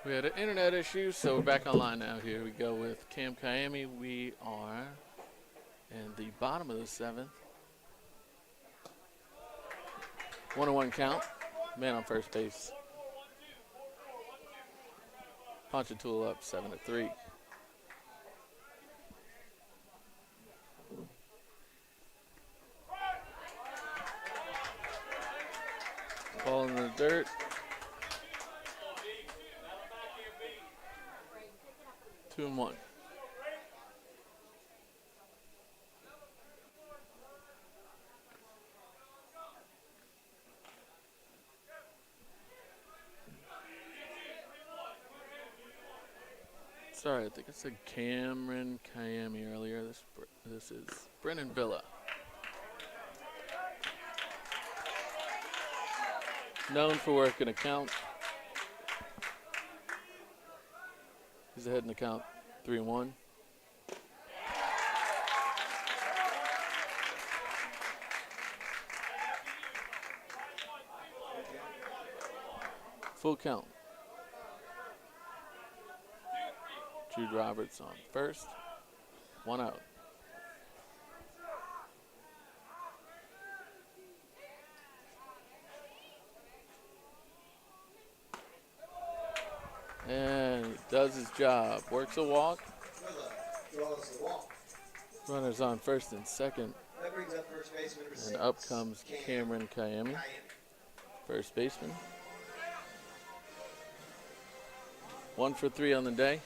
We had an internet issue, so we're back online now. Here we go with Cam Kiami. We are in the bottom of the seventh. 1-1 count. Man on first base. Ponch and Tool up 7-3. Ball in the dirt. Two and one. Sorry, I think I said Cameron Kiami earlier. This is Brennan Villa. Known for working a count. He's ahead in the count, 3-1. Full count. Jude Roberts on first. One out. And he does his job. Works a walk. Runners on first and second. And up comes Cameron Kiami, first baseman. 1 for 3 on the day.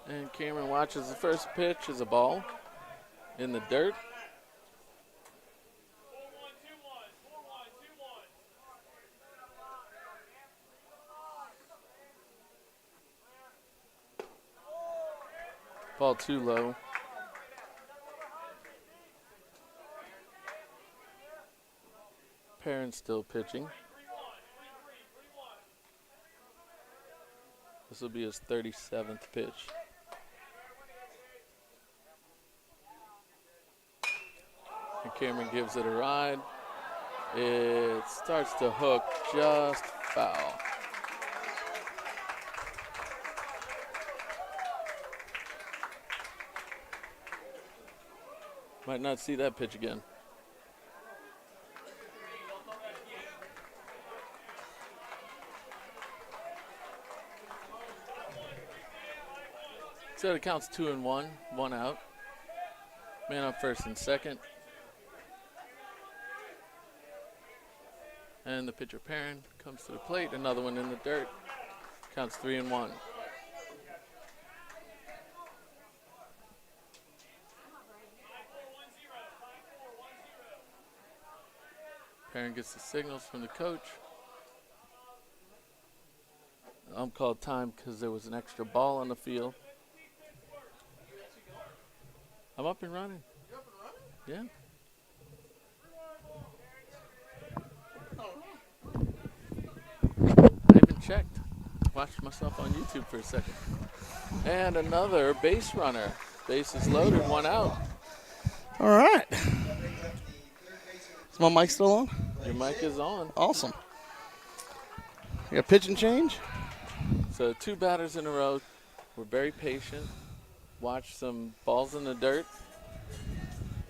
And Cameron watches the first pitch as a ball in the dirt. Ball too low. Perrin still pitching. This will be his 37th pitch. And Cameron gives it a ride. It starts to hook, just foul. Might not see that pitch again. So it counts 2-1, 1 out. Man on first and second. And the pitcher Perrin comes to the plate. Another one in the dirt. Counts 3-1. Perrin gets the signals from the coach. I'm called time because there was an extra ball on the field. I'm up and running. You up and running? Yeah. I even checked. Watched myself on YouTube for a second. And another base runner. Base is loaded, 1 out. All right. Is my mic still on? Your mic is on. Awesome. You got pitch and change? So 2 batters in a row. We're very patient. Watch some balls in the dirt.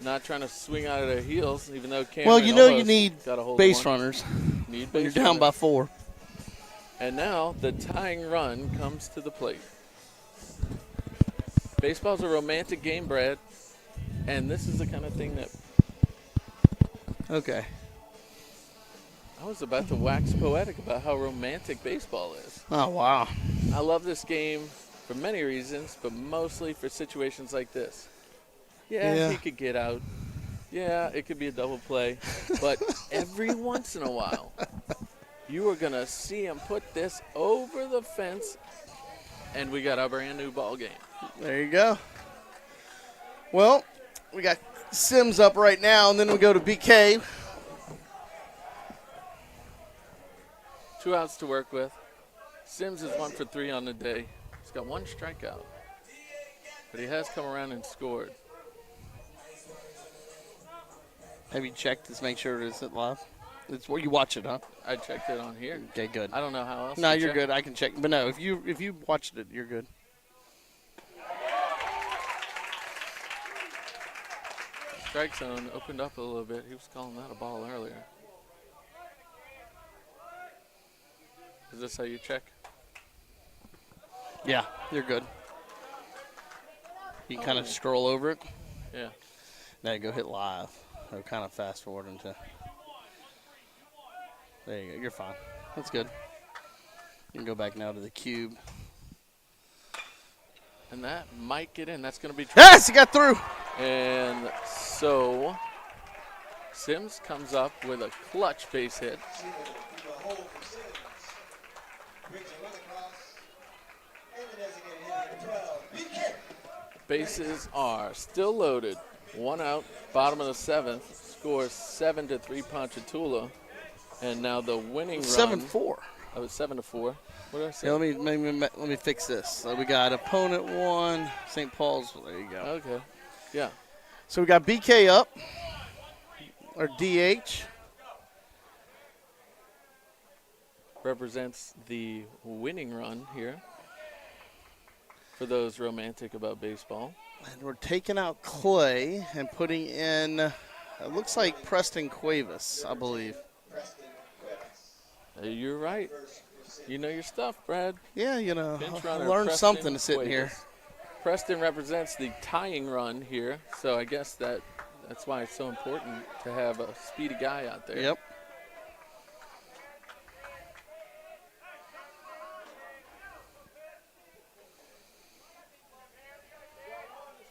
Not trying to swing out of their heels, even though Cameron Well, you know you need base runners Need when you're base down runners. by 4. And now the tying run comes to the plate. Baseball's a romantic game, Brad. And this is the kind of thing that Okay. I was about to wax poetic about how romantic baseball is. Oh, wow. I love this game for many reasons, but mostly for situations like this. Yeah, he could get out. Yeah, it could be a double play. But every once in a while, you are going to see him put this over the fence, and we got a brand new ball game. There you go. Well, we got Sims up right now, and then we go to BK. 2 outs to work with. Sims is 1 for 3 on the day. He's got 1 strikeout. But he has come around and scored. Have you checked to make sure it's live? It's where you watch it, huh? I checked it on here. Okay, good. I don't know how else. No, to you're check. good. I can check. But no, if you watched it, you're good. Strike zone opened up a little bit. He was calling that a ball earlier. Is this how you check? Yeah, you're good. You can kind of scroll over it. Yeah. Now you go hit live. Or kind of fast forward into. There you go. You're fine. That's good. You can go back now to the cube. And that might get in. That's going to be. Yes, he got through. And so Sims comes up with a clutch base hit. Bases are still loaded. 1 out, bottom of the 7th. Scores 7-3 Ponchatoula. And now the winning run. 7-4. Oh, it's 7-4. What did I say? Yeah, let me fix this. So we got opponent 1, St. Paul's. There you go. Okay. Yeah. So we got BK up, or DH. Represents the winning run here for those romantic about baseball. And we're taking out Clay and putting in, it looks like Preston Cuevas, I believe. You're right. You know your stuff, Brad. Yeah, you know, Pinch I runner, learned Preston something sitting here. Cuevas. Preston represents the tying run here, so I guess that's why it's so important to have a speedy guy out there. Yep.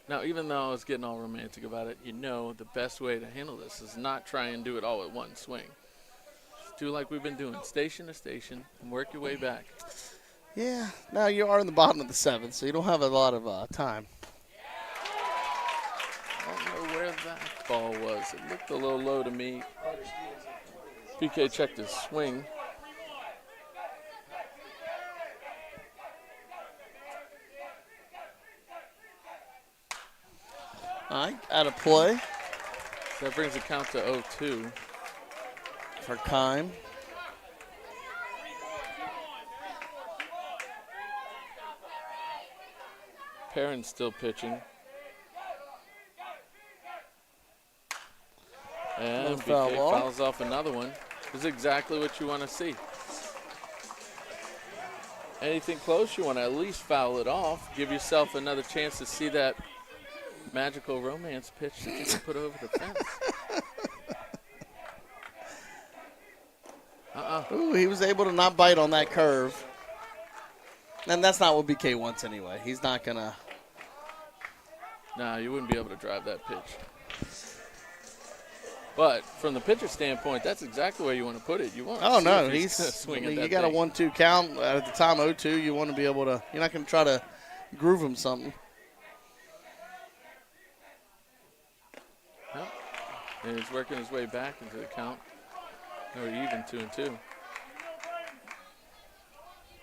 Now, even though I was getting all romantic about it, you know the best way to handle this is not try and do it all at one swing. Just do like we've been doing, station to station, and work your way back. Yeah, now you are in the bottom of the 7th, so you don't have a lot of time. I don't know where that ball was. It looked a little low to me. PK checked his swing. All right, out of play So that brings the count to 0-2. for Kime. Perrin's still pitching. And BK fouls off another one. This is exactly what you want to see. Anything close, you want to at least foul it off. Give yourself another chance to see that magical romance pitch that you can put over the fence. Ooh, he was able to not bite on that curve. And that's not what BK wants anyway. He's not going to. Nah, you wouldn't be able to drive that pitch. But from the pitcher standpoint, that's exactly where you want to put it. You want to Oh, see no. if he's gonna swing at that you got thing. a 1-2 count. At the time, 0-2, you want to be able to. You're not going to try to groove him something. Yep. And he's working his way back into the count. Or even 2-2.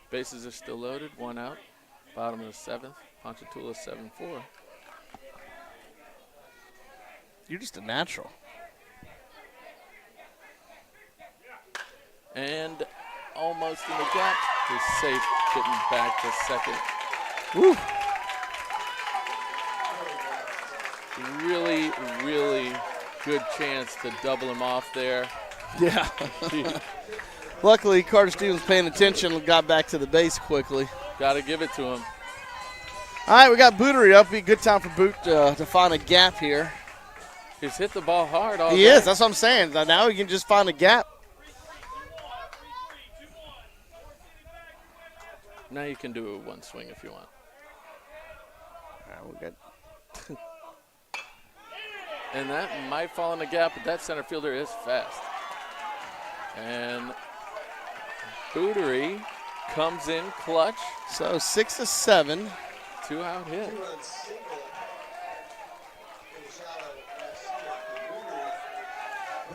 Bases are still loaded. 1 out. Bottom of the 7th. Ponchatoula 7-4. You're just a natural. And almost in the gap. He's safe, getting back to second. Woo. Really, really good chance to double him off there. Yeah. Luckily, Carter Stevens paying attention and got back to the base quickly. Got to give it to him. All right, we got Bootery up. Be a good time for Boot to find a gap here. He's hit the ball hard all He day. is. That's what I'm saying. Now he can just find a gap. Now you can do it with one swing if you want. All right, we're good. And that might fall in the gap, but that center fielder is fast. And Bootery comes in clutch. So 6-7. 2-out hit.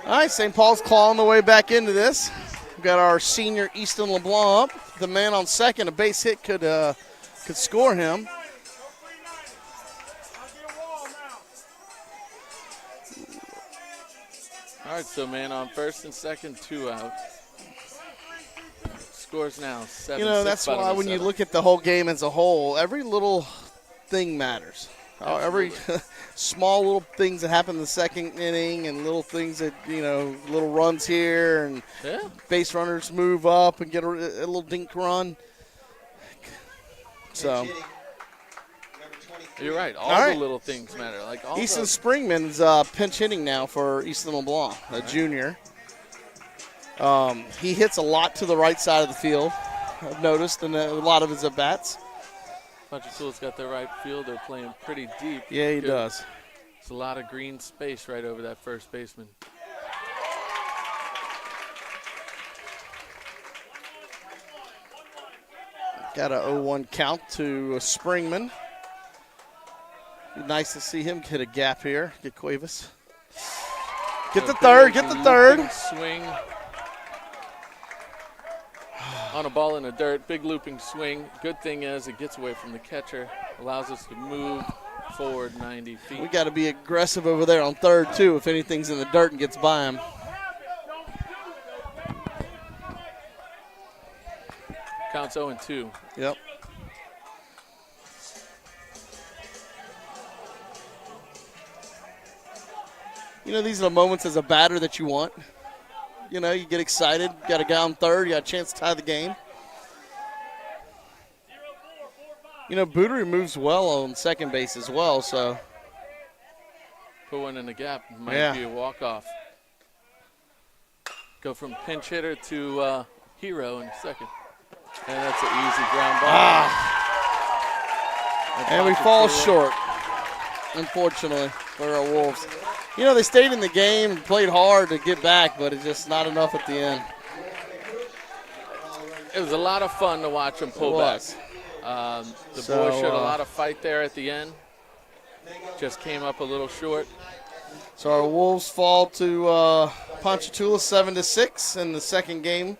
All right, St. Paul's clawing the way back into this. We've got our senior Easton LeBlanc up. The man on second, a base hit could score him. All right, so man on first and second, 2 out. Scores now 7-6. That's why when you look at the whole game as a whole, every little thing matters. Every small little things that happen in the second inning and little things that, little runs here and base runners move up and get a little dink run. So you're right. All the little things matter. Like Easton Springman's pinch hitting now for Easton LeBlanc, a junior. He hits a lot to the right side of the field, I've noticed, in a lot of his at-bats. Ponch's got their right field. They're playing pretty deep. Yeah, he does. There's a lot of green space right over that first baseman. Got a 0-1 count to Springman. Be nice to see him hit a gap here. Get Cuevas. Get the third. Get the third. Swing. On a ball in the dirt, big looping swing. Good thing is it gets away from the catcher, allows us to move forward 90 feet. We got to be aggressive over there on third, too, if anything's in the dirt and gets by him. Counts 0-2. Yep. These are the moments as a batter that you want. You get excited. Got a guy on third. You got a chance to tie the game. Bootery moves well on second base as well, so. Put one in the gap. Might be a walk-off. Go from pinch hitter to hero in second. And that's an easy ground ball. And we fall short, unfortunately, for our Wolves. They stayed in the game and played hard to get back, but it's just not enough at the end. It was a lot of fun to watch them pull back. The boys showed a lot of fight there at the end. Just came up a little short. So our Wolves fall to Ponchatoula 7-6 in the second game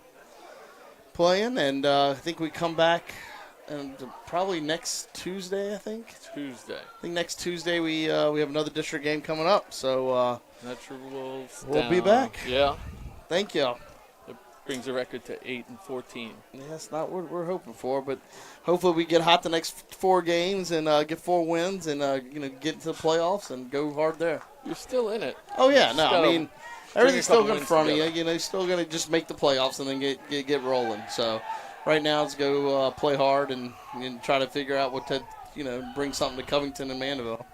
playing, and I think we come back and probably next Tuesday, I think. I think next Tuesday we have another district game coming up. So Metro Wolves we'll be back. Yeah. Thank you. It brings the record to 8-14. Yeah, that's not what we're hoping for, but hopefully we get hot the next 4 games and get 4 wins and get into the playoffs and go hard there. You're still in it. Oh yeah, no, I mean everything's still good in front of you. Still going to just make the playoffs and then get rolling. So. Right now, let's go play hard and try to figure out what to, bring something to Covington and Mandeville.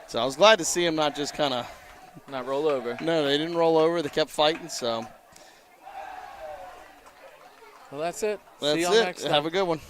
So I was glad to see them not just kind of. Not roll over. No, they didn't roll over. They kept fighting, so. Well, that's it. That's See y'all it. next time. Have a good one.